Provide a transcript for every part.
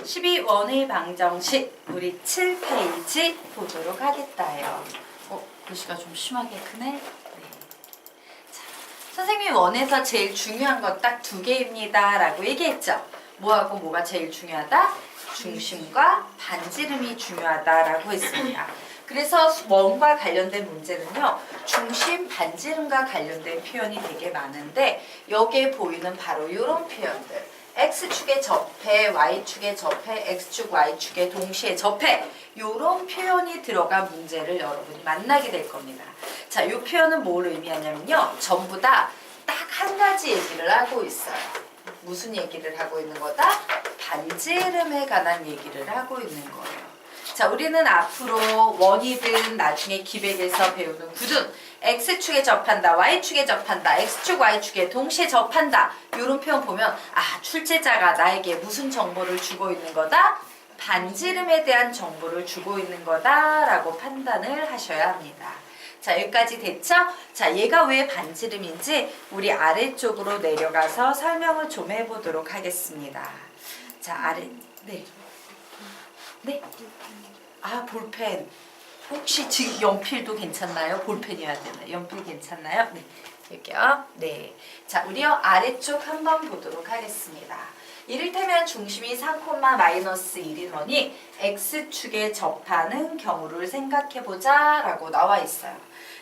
12원의 방정식 우리 7페이지 보도록 하겠다요. 글씨가 좀 심하게 크네. 네. 자, 선생님이 원에서 제일 중요한 건 딱 두 개입니다 라고 얘기했죠. 뭐하고 뭐가 제일 중요하다? 중심과 반지름이 중요하다라고 했습니다. 그래서 원과 관련된 문제는요, 중심 반지름과 관련된 표현이 되게 많은데 여기에 보이는 바로 이런 표현들, X축의 접해, Y축의 접해, X축, Y축의 동시에 접해, 이런 표현이 들어간 문제를 여러분이 만나게 될 겁니다. 자, 이 표현은 뭘 의미하냐면요, 전부 다 딱 한 가지 얘기를 하고 있어요. 무슨 얘기를 하고 있는 거다? 반지름에 관한 얘기를 하고 있는 거예요. 자, 우리는 앞으로 원이든 나중에 기백에서 배우는 구든 X축에 접한다, Y축에 접한다, X축, Y축에 동시에 접한다, 이런 표현 보면 출제자가 나에게 무슨 정보를 주고 있는 거다? 반지름에 대한 정보를 주고 있는 거다라고 판단을 하셔야 합니다. 자, 여기까지 됐죠? 자, 얘가 왜 반지름인지 우리 아래쪽으로 내려가서 설명을 좀 해보도록 하겠습니다. 자, 네. 볼펜. 혹시 지금 연필도 괜찮나요? 볼펜이어야 되나요? 연필 괜찮나요? 네. 여기요. 네. 자, 우리요 아래쪽 한번 보도록 하겠습니다. 이를테면 중심이 3,-1인 원이 X축에 접하는 경우를 생각해보자 라고 나와 있어요.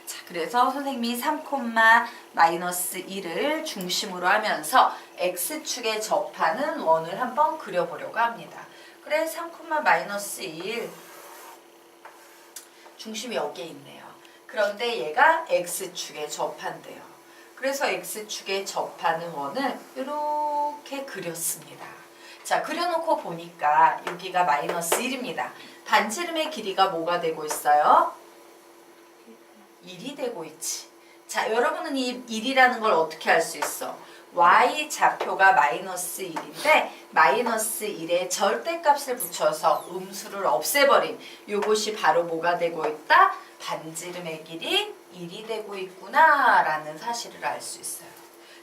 자, 그래서 선생님이 3,-1을 중심으로 하면서 X축에 접하는 원을 한번 그려보려고 합니다. 그래, 3,-1 중심이 여기에 있네요. 그런데 얘가 X축에 접한대요. 그래서 X축에 접하는 원을 이렇게 그렸습니다. 자, 그려놓고 보니까 여기가 -1입니다. 반지름의 길이가 뭐가 되고 있어요? 1이 되고 있지. 자, 여러분은 이 1이라는 걸 어떻게 알 수 있어? Y 좌표가 -1인데 -1에 절대값을 붙여서 음수를 없애버린 요것이 바로 뭐가 되고 있다? 반지름의 길이 1이 되고 있구나 라는 사실을 알 수 있어요.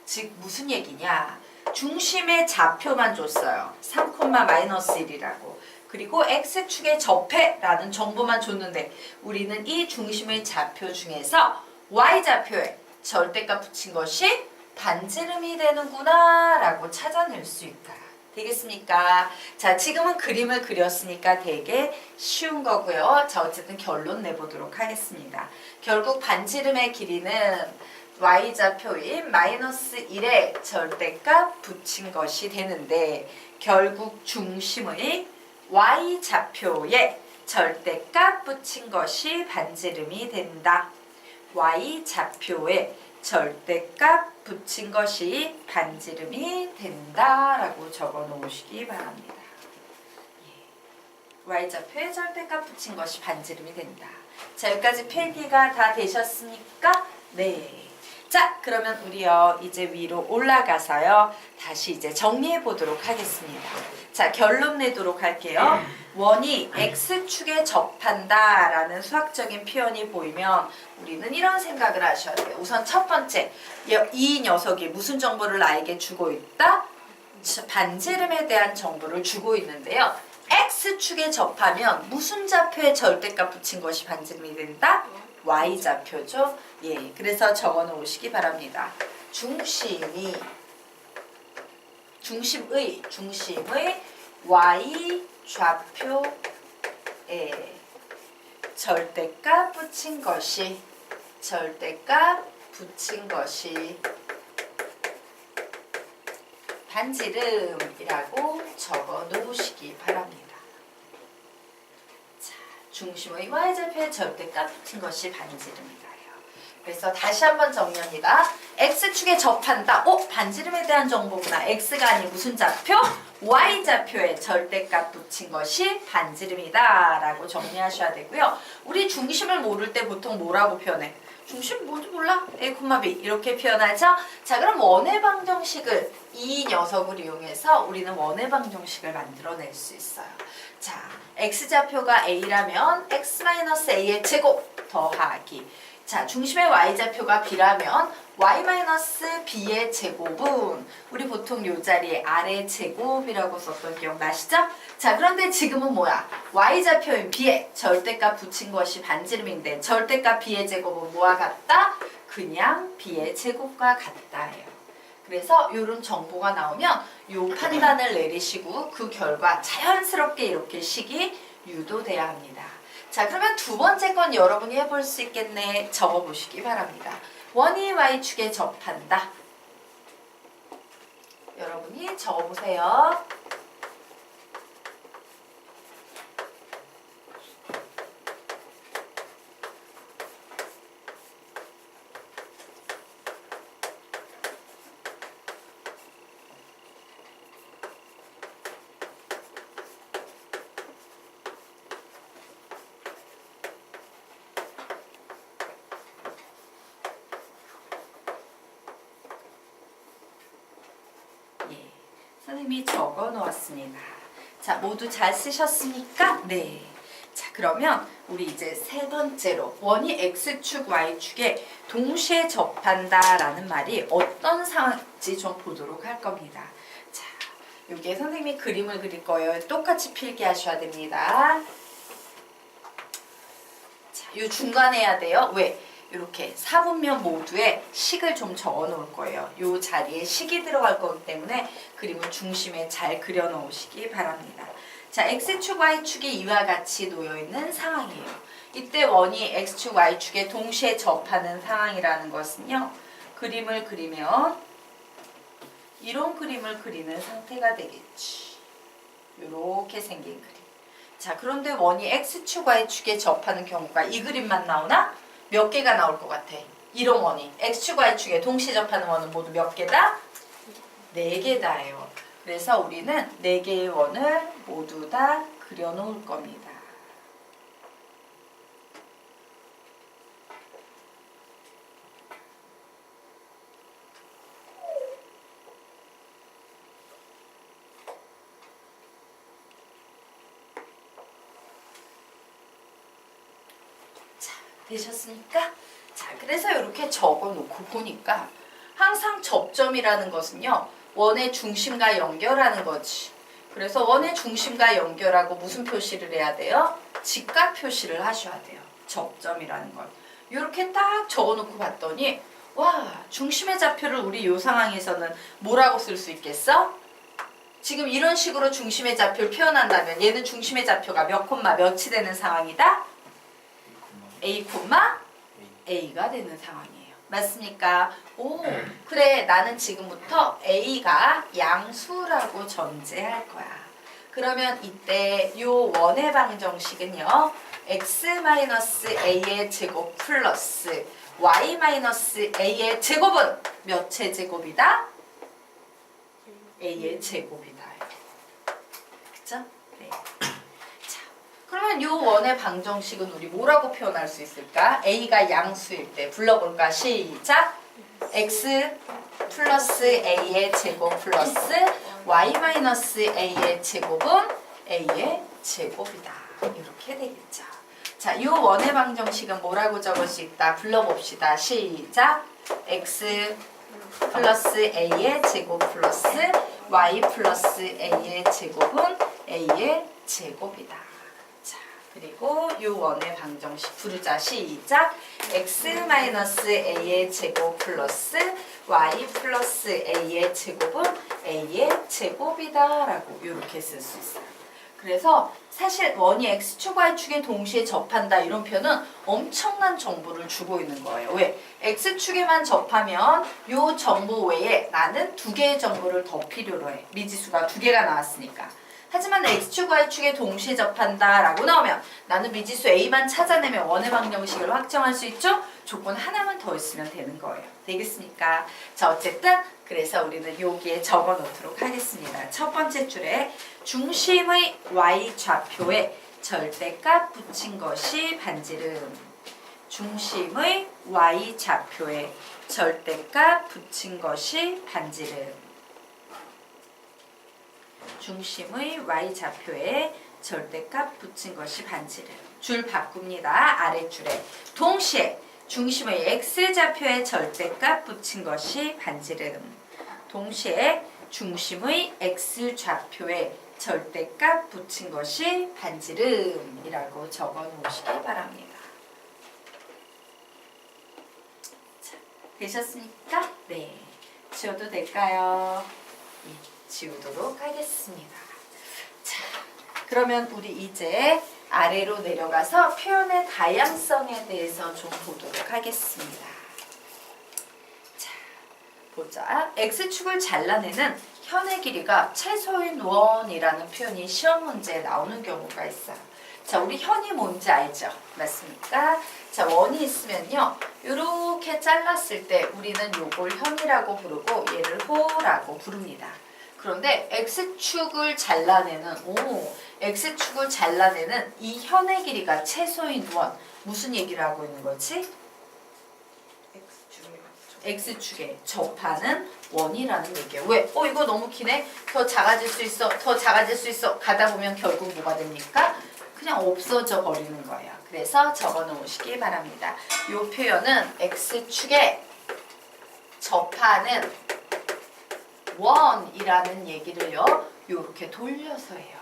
즉 무슨 얘기냐? 중심의 좌표만 줬어요. 3,-1이라고. 그리고 X축의 접해라는 정보만 줬는데 우리는 이 중심의 좌표 중에서 Y좌표에 절대값 붙인 것이 반지름이 되는구나 라고 찾아낼 수 있다. 되겠습니까? 자, 지금은 그림을 그렸으니까 되게 쉬운 거고요. 자, 어쨌든 결론 내보도록 하겠습니다. 결국 반지름의 길이는 Y좌표인 -1에 절대값 붙인 것이 되는데 결국 중심의 Y좌표에 절대값 붙인 것이 반지름이 된다. Y좌표에 절대값 붙인 것이 반지름이 된다라고 적어 놓으시기 바랍니다. Y좌표에 절대값 붙인 것이 반지름이 된다. 자, 여기까지 필기가 다 되셨습니까? 네. 자, 그러면 우리요 이제 위로 올라가서요 다시 이제 정리해 보도록 하겠습니다. 자, 결론 내도록 할게요. 원이 X축에 접한다 라는 수학적인 표현이 보이면 우리는 이런 생각을 하셔야 돼요. 우선 첫 번째, 이 녀석이 무슨 정보를 나에게 주고 있다? 반지름에 대한 정보를 주고 있는데요. X축에 접하면 무슨 좌표에 절대값 붙인 것이 반지름이 된다? Y좌표죠. 예, 그래서 적어 놓으시기 바랍니다. 중심의 Y좌표에 절대값 붙인 것이 반지름이라고 적어 놓으시기 바랍니다. 자, 중심의 Y좌표에 절대값 붙인 것이 반지름이다. 그래서 다시 한번 정리합니다. X축에 접한다. 반지름에 대한 정보구나. X가 아닌 무슨 좌표? Y좌표에 절대값 붙인 것이 반지름이다 라고 정리하셔야 되고요. 우리 중심을 모를 때 보통 뭐라고 표현해? 중심 뭔지 몰라? A, B 이렇게 표현하죠? 자, 그럼 원의 방정식을 이 녀석을 이용해서 우리는 원의 방정식을 만들어낼 수 있어요. 자, X좌표가 A라면 X-A의 제곱 더하기 자, 중심의 y좌표가 b라면 y-b의 제곱은 우리 보통 요 자리에 아래 제곱이라고 썼던 기억나시죠? 자, 그런데 지금은 뭐야? y좌표인 b에 절대값 붙인 것이 반지름인데 절대값 b의 제곱은 뭐와 같다? 그냥 b의 제곱과 같다예요. 그래서 이런 정보가 나오면 요 판단을 내리시고 그 결과 자연스럽게 이렇게 식이 유도돼야 합니다. 자, 그러면 두 번째 건 여러분이 해볼 수 있겠네. 적어보시기 바랍니다. 원이 y축에 접한다. 여러분이 적어보세요. 선생님이 적어 놓았습니다. 자, 모두 잘 쓰셨습니까? 네. 자, 그러면 우리 이제 세 번째로 원이 x축, y축에 동시에 접한다라는 말이 어떤 상황인지 좀 보도록 할 겁니다. 자, 여기에 선생님이 그림을 그릴 거예요. 똑같이 필기하셔야 됩니다. 자, 이 중간에 해야 돼요. 왜? 이렇게 사분면 모두에 식을 좀 적어 놓을 거예요. 이 자리에 식이 들어갈 거기 때문에 그림을 중심에 잘 그려 놓으시기 바랍니다. 자, x축, y축이 이와 같이 놓여 있는 상황이에요. 이때 원이 x축, y축에 동시에 접하는 상황이라는 것은요. 그림을 그리면 이런 그림을 그리는 상태가 되겠지. 이렇게 생긴 그림. 자, 그런데 원이 x축, y축에 접하는 경우가 이 그림만 나오나? 몇 개가 나올 것 같아? 이런 원이 x축, y축에 동시에 접하는 원은 모두 몇 개다? 4개다예요. 그래서 우리는 4개의 원을 모두 다 그려놓을 겁니다. 되셨습니까? 자, 그래서 이렇게 적어놓고 보니까 항상 접점이라는 것은요. 원의 중심과 연결하는 거지. 그래서 원의 중심과 연결하고 무슨 표시를 해야 돼요? 직각 표시를 하셔야 돼요. 접점이라는 걸. 이렇게 딱 적어놓고 봤더니 와, 중심의 좌표를 우리 이 상황에서는 뭐라고 쓸 수 있겠어? 지금 이런 식으로 중심의 좌표를 표현한다면 얘는 중심의 좌표가 몇 콤마 몇이 되는 상황이다? A, A가 되는 상황이에요. 맞습니까? 오, 그래, 나는 지금부터 A가 양수라고 전제할 거야. 그러면 이때 요 원의 방정식은요. x-a의 제곱 플러스 y-a의 제곱은 몇의 제곱이다? a의 제곱이다. 그쵸? 네. 그러면 이 원의 방정식은 우리 뭐라고 표현할 수 있을까? A가 양수일 때 불러볼까? 시작! x 플러스 a의 제곱 플러스 y 마이너스 a의 제곱은 a의 제곱이다. 이렇게 되겠죠. 자, 이 원의 방정식은 뭐라고 적을 수 있다? 불러봅시다. 시작! x 플러스 a의 제곱 플러스 y 플러스 a의 제곱은 a의 제곱이다. 그리고 이 원의 방정식 부르자. 시작. x-a의 제곱 플러스 y 플러스 a의 제곱은 a의 제곱이다 라고 이렇게 쓸 수 있어요. 그래서 사실 원이 x축, y축에 동시에 접한다 이런 표현은 엄청난 정보를 주고 있는 거예요. 왜? x축에만 접하면 이 정보 외에 나는 2개의 정보를 더 필요로 해. 미지수가 2개가 나왔으니까. 하지만 x축, y축에 동시에 접한다 라고 나오면 나는 미지수 a만 찾아내면 원의 방정식을 확정할 수 있죠? 조건 하나만 더 있으면 되는 거예요. 되겠습니까? 자, 어쨌든 그래서 우리는 여기에 적어 놓도록 하겠습니다. 첫 번째 줄에 중심의 y좌표에 절대값 붙인 것이 반지름. 중심의 y좌표에 절대값 붙인 것이 반지름. 중심의 y좌표에 절대값 붙인 것이 반지름. 줄 바꿉니다. 아랫줄에 동시에 중심의 x좌표에 절대값 붙인 것이 반지름. 동시에 중심의 x좌표에 절대값 붙인 것이 반지름이라고 적어 놓으시기 바랍니다. 자, 되셨습니까? 네. 지워도 될까요? 네, 지우도록 하겠습니다. 자, 그러면 우리 이제 아래로 내려가서 표현의 다양성에 대해서 좀 보도록 하겠습니다. 자, 보자. x축을 잘라내는 현의 길이가 최소인 1이라는 표현이 시험 문제에 나오는 경우가 있어요. 자, 우리 현이 뭔지 알죠? 맞습니까? 자, 원이 있으면요. 이렇게 잘랐을 때 우리는 요걸 현이라고 부르고 얘를 호라고 부릅니다. 그런데 x축을 잘라내는 x축을 잘라내는 이 현의 길이가 최소인 원. 무슨 얘기를 하고 있는 거지? x축에 접하는 원이라는 얘기예요. 왜? 이거 너무 기네? 더 작아질 수 있어. 더 작아질 수 있어. 가다 보면 결국 뭐가 됩니까? 그냥 없어져 버리는 거예요. 그래서 적어 놓으시기 바랍니다. 이 표현은 x축에 접하는 원이라는 얘기를요. 이렇게 돌려서 해요.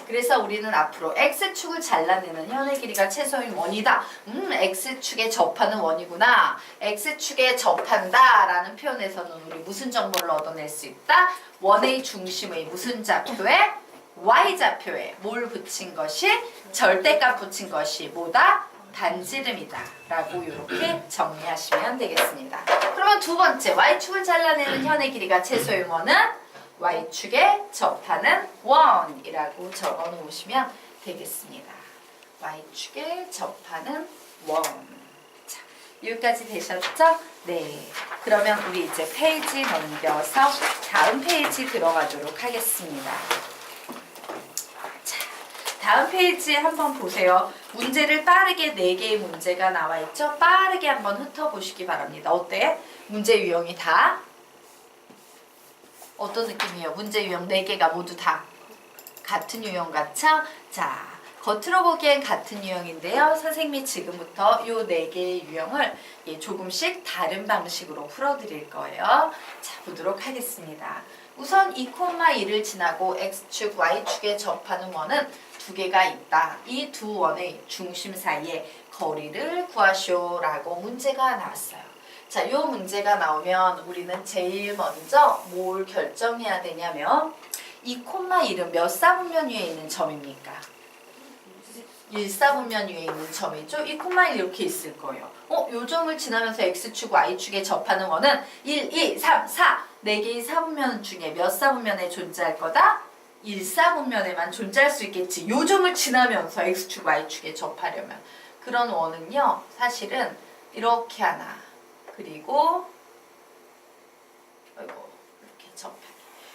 그래서 우리는 앞으로 x축을 잘라내는 현의 길이가 최소인 원이다. x축에 접하는 원이구나. x축에 접한다 라는 표현에서는 우리 무슨 정보를 얻어낼 수 있다? 원의 중심의 무슨 좌표에? y좌표에 뭘 붙인 것이? 절대값 붙인 것이 뭐다? 반지름이다 라고 이렇게 정리하시면 되겠습니다. 그러면 두 번째, y축을 잘라내는 현의 길이가 최소인 원은 y축에 접하는 원이라고 적어 놓으시면 되겠습니다. y축에 접하는 원. 자, 여기까지 되셨죠? 네. 그러면 우리 이제 페이지 넘겨서 다음 페이지 들어가도록 하겠습니다. 자, 다음 페이지 한번 보세요. 문제를 빠르게 4개의 문제가 나와 있죠? 빠르게 한번 훑어보시기 바랍니다. 어때? 문제 유형이 다 어떤 느낌이에요? 문제 유형 4개가 모두 다 같은 유형 같죠? 자, 겉으로 보기엔 같은 유형인데요. 선생님이 지금부터 이 4개의 유형을 조금씩 다른 방식으로 풀어드릴 거예요. 자, 보도록 하겠습니다. 우선 2,2를 지나고 x축, y축에 접하는 원은 2개가 있다. 이 두 원의 중심 사이에 거리를 구하시오라고 문제가 나왔어요. 자, 이 문제가 나오면 우리는 제일 먼저 뭘 결정해야 되냐면 2,1은 몇 사분면 위에 있는 점입니까? 1사분면 위에 있는 점이죠. 2,1 이렇게 있을 거예요. 요 점을 지나면서 x축, y축에 접하는 원은 1, 2, 3, 4 4개의 사분면 중에 몇 사분면에 존재할 거다? 1사분면에만 존재할 수 있겠지. 요 점을 지나면서 x축, y축에 접하려면. 그런 원은요. 사실은 이렇게 하나. 그리고 이렇게 접하기.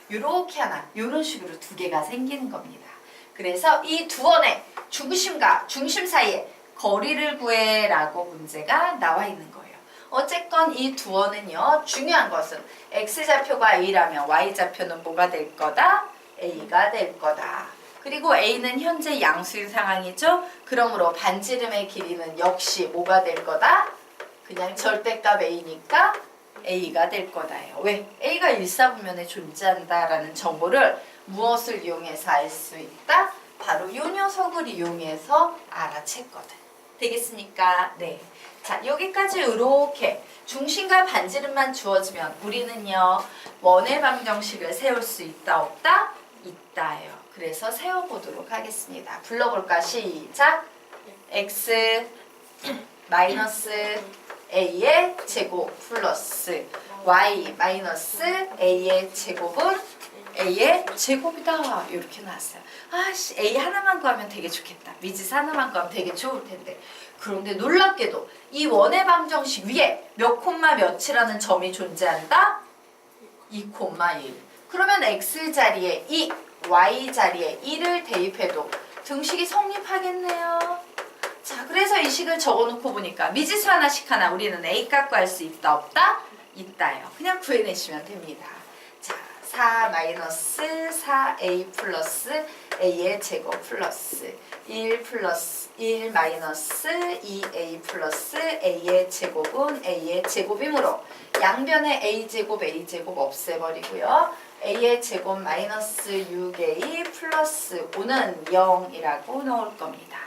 이렇게 하나. 이런 식으로 2개가 생기는 겁니다. 그래서 이 두 원의 중심과 중심 사이에 거리를 구해라고 문제가 나와 있는 거예요. 어쨌건 이 두 원은요. 중요한 것은 x좌표가 a라면 y좌표는 뭐가 될 거다? a가 될 거다. 그리고 a는 현재 양수인 상황이죠. 그러므로 반지름의 길이는 역시 뭐가 될 거다? 그냥 절대값 a니까 a가 될 거다예요. 왜? a가 1사분면에 존재한다라는 정보를 무엇을 이용해서 알 수 있다? 바로 이 녀석을 이용해서 알아챘거든. 되겠습니까? 네. 자, 여기까지 이렇게 중심과 반지름만 주어지면 우리는요. 원의 방정식을 세울 수 있다 없다? 있다예요. 그래서 세워보도록 하겠습니다. 불러볼까? 시작! x 마이너스 a의 제곱 플러스 y 마이너스 a의 제곱은 a의 제곱이다. 이렇게 나왔어요. 아씨, a 하나만 구하면 되게 좋겠다. 미지수 하나만 구하면 되게 좋을 텐데. 그런데 놀랍게도 이 원의 방정식 위에 몇 콤마 몇이라는 점이 존재한다? 2,1. 그러면 x 자리에 2, y 자리에 1을 대입해도 등식이 성립하겠네요. 자, 그래서 이 식을 적어놓고 보니까 미지수 하나씩 하나 우리는 a 값 구할 수 있다 없다? 있다요. 그냥 구해내시면 됩니다. 자, 4 마이너스 4a 플러스 a의 제곱 플러스 1 플러스 1 마이너스 2a 플러스 a의 제곱은 a의 제곱이므로 양변에 a제곱 없애버리고요. a의 제곱 마이너스 6a 플러스 5는 0이라고 넣을 겁니다.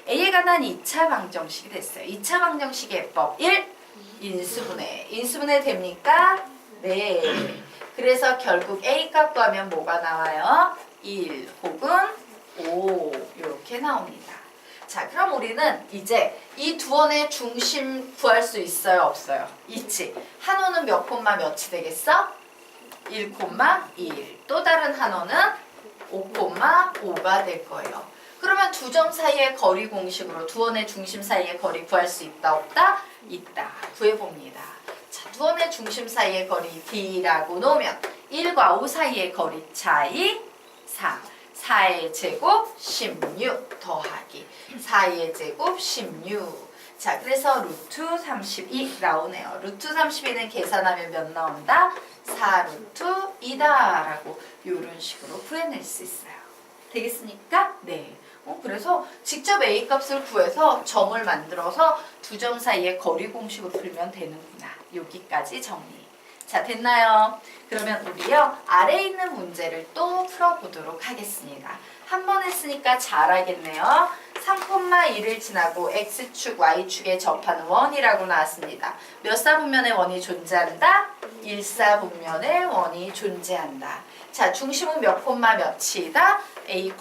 a에 관한 2차 방정식이 됐어요. 2차 방정식의 해법 1. 인수분해 됩니까? 네. 그래서 결국 a 값 구하면 뭐가 나와요? 1 혹은 5 이렇게 나옵니다. 자, 그럼 우리는 이제 이 두 원의 중심 구할 수 있어요? 없어요? 있지. 한 원은 몇 콤마 몇이 되겠어? 1,1. 또 다른 한 원은 5,5가 될 거예요. 그러면 두 점 사이의 거리 공식으로 두 원의 중심 사이의 거리 구할 수 있다 없다? 있다. 구해봅니다. 자, 두 원의 중심 사이의 거리 D라고 놓으면 1과 5 사이의 거리 차이 4. 4의 제곱 16 더하기 4의 제곱 16. 자, 그래서 루트 32 나오네요. 루트 32는 계산하면 몇 나온다? 4 루트 2다 라고 이런 식으로 구해낼 수 있어요. 되겠습니까? 네. 그래서 직접 A 값을 구해서 점을 만들어서 두 점 사이의 거리 공식으로 풀면 되는구나. 여기까지 정리. 자, 됐나요? 그러면 우리요 아래에 있는 문제를 또 풀어보도록 하겠습니다. 한 번 했으니까 잘 알겠네요. 3,1을 지나고 x축, y축에 접하는 원이라고 나왔습니다. 몇 사분면의 원이 존재한다? 1사분면의 원이 존재한다. 자, 중심은 몇 콤마 몇이다? a,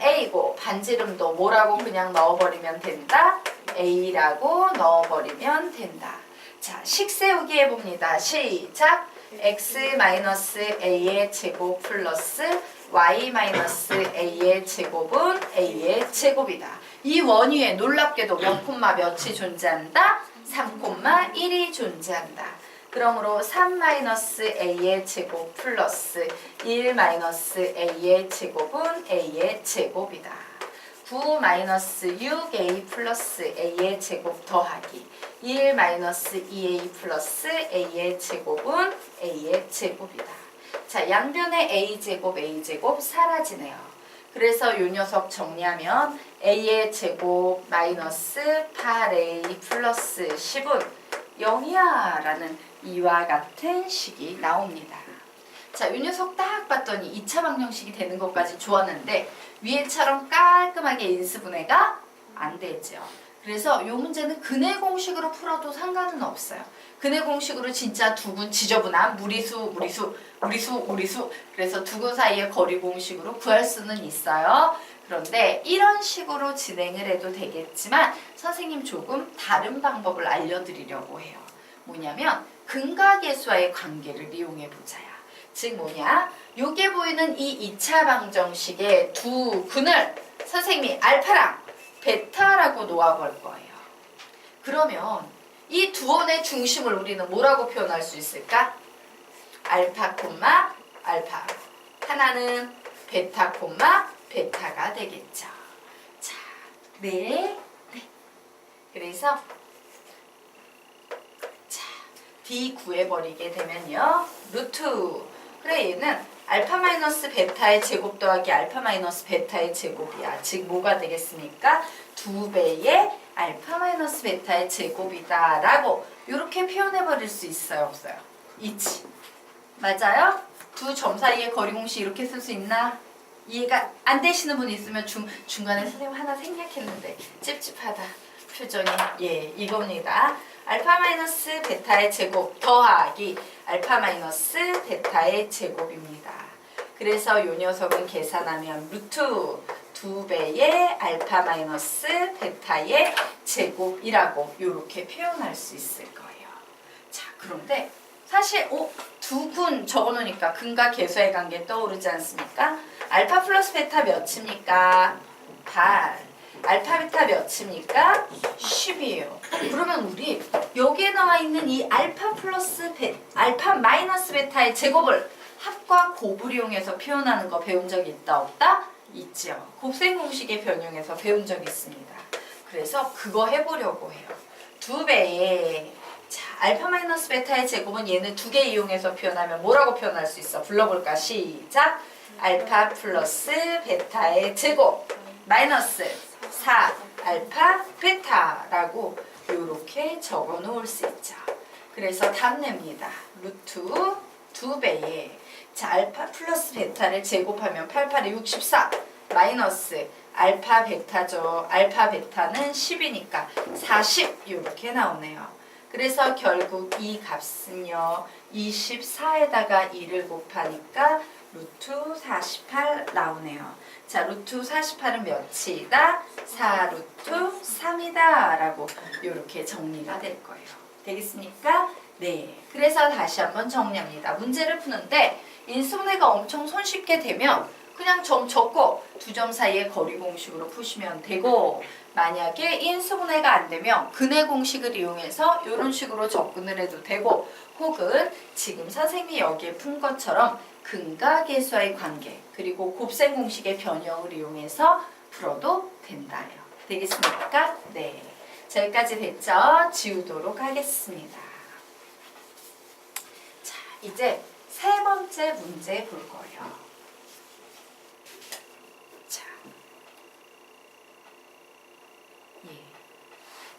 a고 반지름도 뭐라고 그냥 넣어버리면 된다? a라고 넣어버리면 된다. 자, 식 세우기 해봅니다. 시작! x-a의 제곱 플러스 y-a의 제곱은 a의 제곱이다. 이 원위에 놀랍게도 몇 콤마 몇이 존재한다? 3,1이 존재한다. 그러므로 3-a의 제곱 플러스 1-a의 제곱은 a의 제곱이다. 9-6a 플러스 a의 제곱 더하기 1-2a 플러스 a의 제곱은 a의 제곱이다. 자, 양변에 a제곱 사라지네요. 그래서 이 녀석 정리하면 a의 제곱 마이너스 8a 플러스 10은 0이야 라는 이와 같은 식이 나옵니다. 자, 이 녀석 딱 봤더니 2차 방정식이 되는 것까지 좋았는데 위에처럼 깔끔하게 인수분해가 안 되죠. 그래서 이 문제는 근해 공식으로 풀어도 상관은 없어요. 근해 공식으로 진짜 두근 지저분한 무리수 그래서 두근 사이의 거리 공식으로 구할 수는 있어요. 그런데 이런 식으로 진행을 해도 되겠지만 선생님 조금 다른 방법을 알려드리려고 해요. 뭐냐면 근각계수와의 관계를 이용해 보자야. 즉 뭐냐? 요게 보이는 이 2차 방정식의 두 근을 선생님이 알파랑 베타라고 놓아볼 거예요. 그러면 이 두 원의 중심을 우리는 뭐라고 표현할 수 있을까? 알파 콤마 알파. 하나는 베타 콤마 베타가 되겠죠. 자, 네. 그래서 자, D 구해버리게 되면요. 루트. 그래, 얘는 알파 마이너스 베타의 제곱 더하기 알파 마이너스 베타의 제곱이야. 즉 뭐가 되겠습니까? 2배의 알파 마이너스 베타의 제곱이다 라고 이렇게 표현해버릴 수 있어요? 없어요? 있지. 맞아요? 두 점 사이의 거리 공식 이렇게 쓸 수 있나? 이해가 안 되시는 분 있으면 중간에 선생님 하나 생략했는데 찝찝하다 표정이. 예, 이겁니다. 알파 마이너스 베타의 제곱 더하기 알파 마이너스 베타의 제곱입니다. 그래서 이 녀석은 계산하면 루트 2배의 알파 마이너스 베타의 제곱이라고 이렇게 표현할 수 있을 거예요. 자, 그런데 사실 두 근 적어놓으니까 근과 계수의 관계 떠오르지 않습니까? 알파 플러스 베타 몇입니까? 8. 알파 베타 몇입니까? 10이에요. 그러면 우리 여기에 나와 있는 이 알파 마이너스 베타의 제곱을 합과 곱을 이용해서 표현하는 거 배운 적 있다 없다? 있죠. 곱셈 공식의 변형에서 배운 적 있습니다. 그래서 그거 해보려고 해요. 2배의 자, 알파 마이너스 베타의 제곱은 얘는 두 개 이용해서 표현하면 뭐라고 표현할 수 있어? 불러볼까? 시작! 알파 플러스 베타의 제곱 마이너스 4 알파 베타라고 이렇게 적어 놓을 수 있죠. 그래서 답 냅니다. 루트 2배에 자, 알파 플러스 베타를 제곱하면 8, 8이 64 마이너스 알파 베타죠. 알파 베타는 10이니까 40 이렇게 나오네요. 그래서 결국 이 값은요. 24에다가 2를 곱하니까 루트 48 나오네요. 자, 루트 48은 몇이다? 4 루트 3이다 라고 이렇게 정리가 될 거예요. 되겠습니까? 네. 그래서 다시 한번 정리합니다. 문제를 푸는데 인수분해가 엄청 손쉽게 되면 그냥 점 적고 두 점 사이의 거리 공식으로 푸시면 되고 만약에 인수분해가 안 되면 근해 공식을 이용해서 이런 식으로 접근을 해도 되고 혹은 지금 선생님이 여기에 푼 것처럼 근과 계수와의 관계 그리고 곱셈 공식의 변형을 이용해서 풀어도 된다요. 되겠습니까? 네. 자, 여기까지 됐죠? 지우도록 하겠습니다. 자, 이제 세 번째 문제 볼 거예요. 자,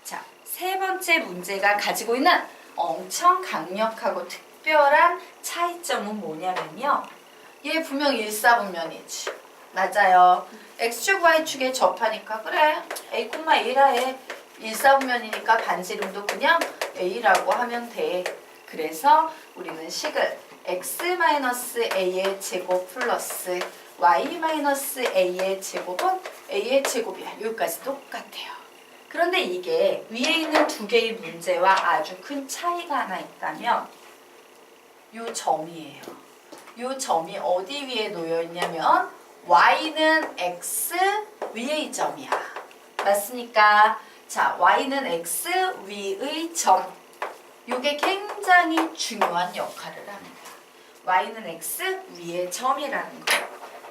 자, 세 번째 문제가 가지고 있는 엄청 강력하고 특별한 차이점은 뭐냐면요. 얘 분명 일사분면이지. 맞아요. x축, y축에 접하니까 그래. a,a라에 일사분면이니까 반지름도 그냥 a라고 하면 돼. 그래서 우리는 식을 x-a의 제곱 플러스 y-a의 제곱은 a의 제곱이야. 여기까지 똑같아요. 그런데 이게 위에 있는 두 개의 문제와 아주 큰 차이가 하나 있다면 요 점이에요. 요 점이 어디 위에 놓여 있냐면 y는 x 위의 이 점이야. 맞습니까? 자, y는 x 위의 점. 요게 굉장히 중요한 역할을 합니다. y는 x 위의 점이라는 거.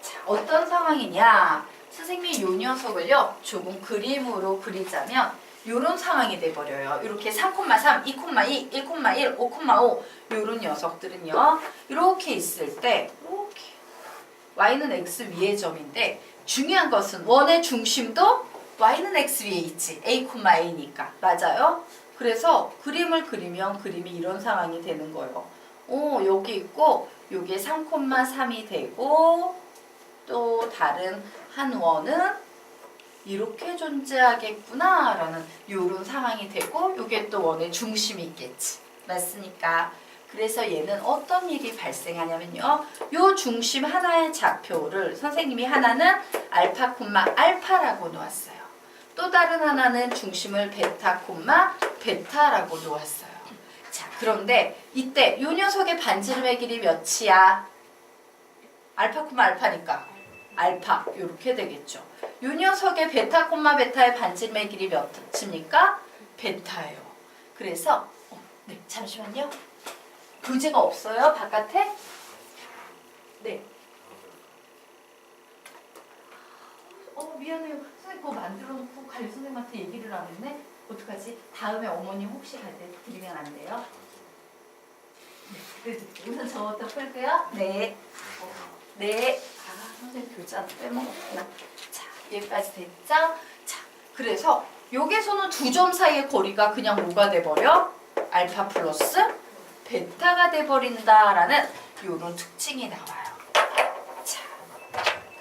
자, 어떤 상황이냐? 선생님이 요 녀석을요 조금 그림으로 그리자면 요런 상황이 돼버려요. 이렇게 3,3, 2,2, 1,1, 5,5 요런 녀석들은요 이렇게 있을 때 이렇게 y는 x 위의 점인데 중요한 것은 원의 중심도 y는 x 위에 있지. a,a니까. 맞아요? 그래서 그림을 그리면 그림이 이런 상황이 되는 거예요. 여기 있고 요게 3,3이 되고 또 다른 한 원은 이렇게 존재하겠구나 라는 요런 상황이 되고 요게 또 원의 중심이 있겠지. 맞습니까? 그래서 얘는 어떤 일이 발생하냐면요. 요 중심 하나의 좌표를 선생님이 하나는 알파, 알파라고 놓았어요. 또 다른 하나는 중심을 베타, 베타라고 놓았어요. 자, 그런데 이때 요 녀석의 반지름의 길이 몇이야? 알파, 알파니까 알파 이렇게 되겠죠. 요 녀석의 베타, 베타의 반지름의 길이 몇입니까? 베타예요. 그래서 네, 잠시만요. 교재가 없어요? 바깥에? 네. 미안해요. 선생님 그거 만들어 놓고 관리 선생님한테 얘기를 안 했네? 어떡하지? 다음에 어머니 혹시 갈 때 드리면 안 돼요? 네. 우선 저부터 풀게요. 네. 네. 선생님 교재 빼먹었구나. 자, 여기까지 됐죠? 자, 그래서 여기서는 두 점 사이의 거리가 그냥 뭐가 돼버려? 알파 플러스 베타가 돼버린다라는 이런 특징이 나와요. 자,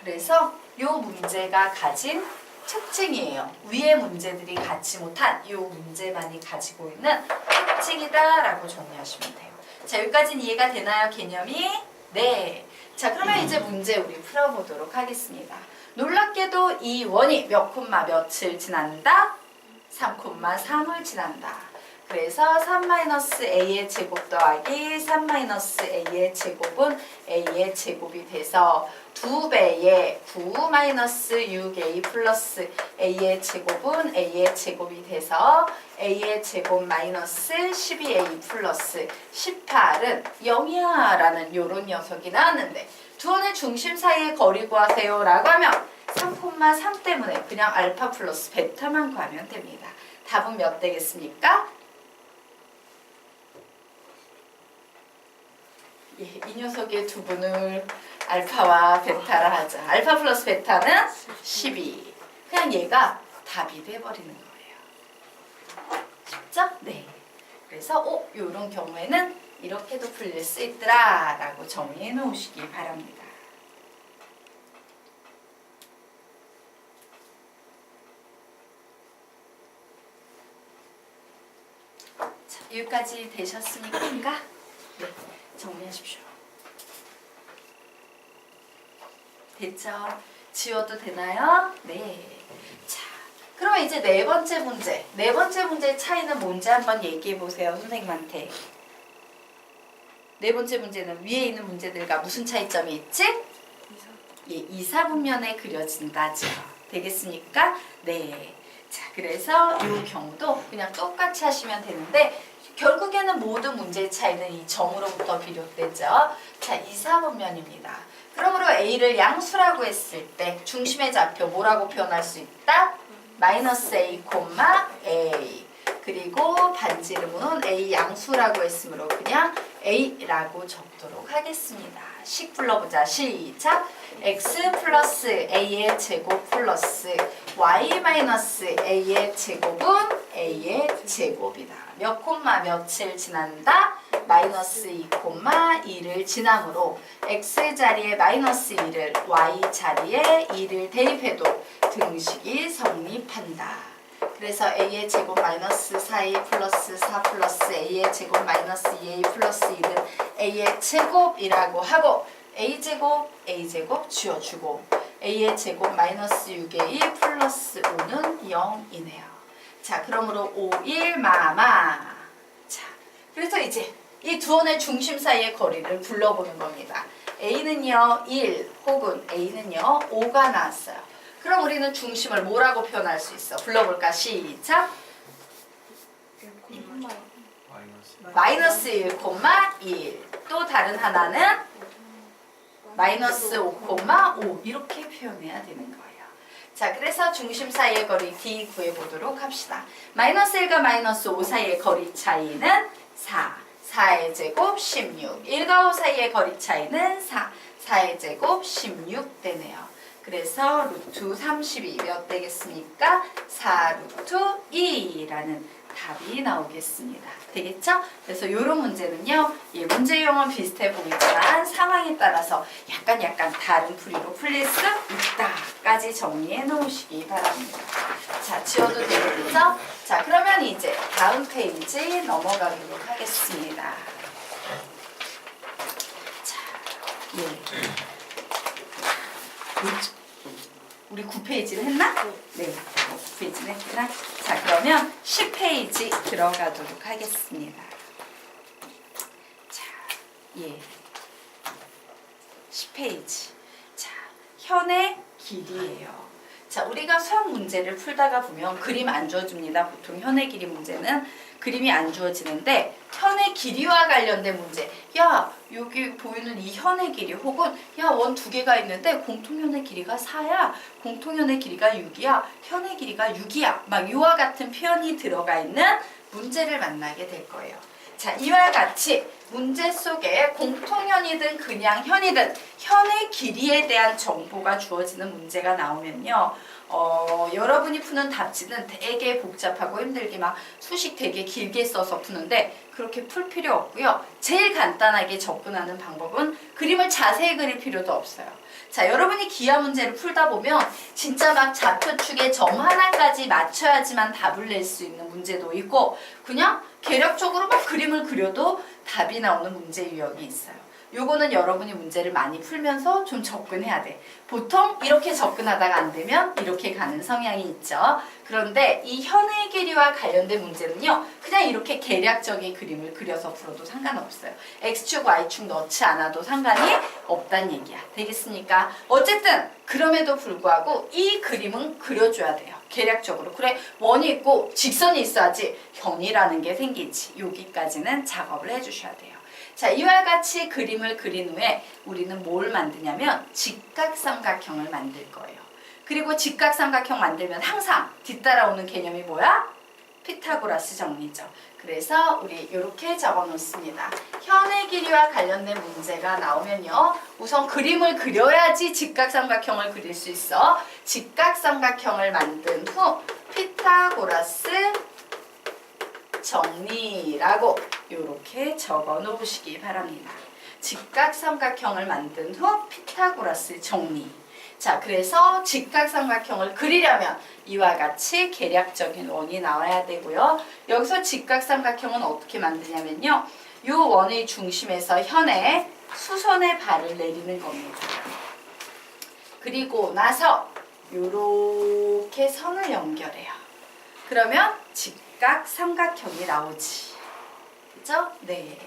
그래서 이 문제가 가진 특징이에요. 위의 문제들이 갖지 못한 이 문제만이 가지고 있는 특징이다라고 정리하시면 돼요. 자, 여기까지는 이해가 되나요? 개념이? 네. 자, 그러면 이제 문제 우리 풀어보도록 하겠습니다. 놀랍게도 이 원이 몇 콤마 몇을 지난다? 3,3을 지난다. 그래서 3-a의 제곱 더하기 3-a의 제곱은 a의 제곱이 돼서 2배의 9-6a 플러스 a의 제곱은 a의 제곱이 돼서 a의 제곱 마이너스 12a 플러스 18은 0이야 라는 요런 녀석이 나왔는데 두 원의 중심 사이의 거리 구하세요 라고 하면 3,3 때문에 그냥 알파 플러스 베타만 구하면 됩니다. 답은 몇 되겠습니까? 예, 이 녀석의 두 분을 알파와 베타라 하자. 알파 플러스 베타는 12. 그냥 얘가 답이 돼버리는 거예요. 쉽죠? 네. 그래서 이런 경우에는 이렇게도 풀릴 수 있더라 라고 정리해 놓으시기 바랍니다. 자, 여기까지 되셨으니까 네, 정리하십시오. 됐죠? 지워도 되나요? 네. 자, 그러면 이제 네 번째 문제. 네 번째 문제의 차이는 뭔지 한번 얘기해 보세요, 선생님한테. 네 번째 문제는 위에 있는 문제들과 무슨 차이점이 있지? 예, 이사분면에 그려진다죠. 되겠습니까? 네. 자, 그래서 이 경우도 그냥 똑같이 하시면 되는데 결국에는 모든 문제의 차이는 이 점으로부터 비롯되죠. 자, 이사분면입니다. 그러므로 A를 양수라고 했을 때 중심의 좌표 뭐라고 표현할 수 있다? 마이너스 A, A. 그리고 반지름은 A 양수라고 했으므로 그냥 A라고 적도록 하겠습니다. 식 불러보자. 시작! X 플러스 A의 제곱 플러스 Y 마이너스 A의 제곱은 A의 제곱이다. 몇 콤마 몇을 지난다? 마이너스 2 콤마 2를 지나므로 X 자리에 마이너스 2를 Y 자리에 2를 대입해도 등식이 성립한다. 그래서 A의 제곱 마이너스 4A 플러스 4 플러스 A의 제곱 마이너스 2A 플러스 2는 A의 제곱이라고 하고 A제곱 지워주고 A의 제곱 마이너스 6A 플러스 5는 0이네요. 자, 그러므로 5, 1, 마마. 자, 그래서 이제 이 두 원의 중심 사이의 거리를 불러보는 겁니다. A는요 1 혹은 A는요 5가 나왔어요. 그럼 우리는 중심을 뭐라고 표현할 수 있어? 불러볼까? 시작! 마이너스 1, 1. 또 다른 하나는 마이너스 5, 5 이렇게 표현해야 되는 거예요. 자, 그래서 중심 사이의 거리 D 구해보도록 합시다. 마이너스 1과 마이너스 5 사이의 거리 차이는 4. 4의 제곱 16. 1과 5 사이의 거리 차이는 4. 4의 제곱 16 되네요. 그래서 루트 32 몇 되겠습니까? 4 루트 2라는 답이 나오겠습니다. 되겠죠? 그래서 이런 문제는요. 예, 문제 유형은 비슷해 보이지만 상황에 따라서 약간 다른 풀이로 풀릴 수 있다까지 정리해 놓으시기 바랍니다. 자, 지워도 되겠죠? 자, 그러면 이제 다음 페이지 넘어가도록 하겠습니다. 자, 예. 우리 9페이지를 했나? 네, 9페이지는 했구나. 자, 그러면 10페이지 들어가도록 하겠습니다. 자, 예. 10페이지. 자, 현의 길이에요. 자, 우리가 수학 문제를 풀다가 보면 그림 안 주어집니다. 보통 현의 길이 문제는 그림이 안 주어지는데 현의 길이와 관련된 문제. 야, 여기 보이는 이 현의 길이 혹은 야, 원 두 개가 있는데 공통현의 길이가 4야. 공통현의 길이가 6이야. 현의 길이가 6이야. 막 이와 같은 표현이 들어가 있는 문제를 만나게 될 거예요. 자, 이와 같이 문제 속에 공통현이든 그냥 현이든 현의 길이에 대한 정보가 주어지는 문제가 나오면요. 여러분이 푸는 답지는 되게 복잡하고 힘들게 막 수식 되게 길게 써서 푸는데 그렇게 풀 필요 없고요. 제일 간단하게 접근하는 방법은 그림을 자세히 그릴 필요도 없어요. 자, 여러분이 기하 문제를 풀다 보면 진짜 막 좌표축에 점 하나까지 맞춰야지만 답을 낼 수 있는 문제도 있고 그냥 계략적으로 막 그림을 그려도 답이 나오는 문제 유형이 있어요. 요거는 여러분이 문제를 많이 풀면서 좀 접근해야 돼. 보통 이렇게 접근하다가 안 되면 이렇게 가는 성향이 있죠. 그런데 이 현의 길이와 관련된 문제는요. 그냥 이렇게 계략적인 그림을 그려서 풀어도 상관없어요. X축, Y축 넣지 않아도 상관이 없다는 얘기야. 되겠습니까? 어쨌든 그럼에도 불구하고 이 그림은 그려줘야 돼요. 계략적으로. 그래, 원이 있고 직선이 있어야지 현이라는 게 생기지. 여기까지는 작업을 해주셔야 돼요. 자, 이와 같이 그림을 그린 후에 우리는 뭘 만드냐면 직각삼각형을 만들 거예요. 그리고 직각삼각형 만들면 항상 뒤따라오는 개념이 뭐야? 피타고라스 정리죠. 그래서 우리 이렇게 적어 놓습니다. 현의 길이와 관련된 문제가 나오면요. 우선 그림을 그려야지 직각삼각형을 그릴 수 있어. 직각삼각형을 만든 후 피타고라스 정리라고 이렇게 적어 놓으시기 바랍니다. 직각삼각형을 만든 후 피타고라스 정리. 자, 그래서 직각삼각형을 그리려면 이와 같이 계략적인 원이 나와야 되고요. 여기서 직각삼각형은 어떻게 만드냐면요. 이 원의 중심에서 현에 수선의 발을 내리는 겁니다. 그리고 나서 이렇게 선을 연결해요. 그러면 직각삼각형이 나오지. 그죠? 네.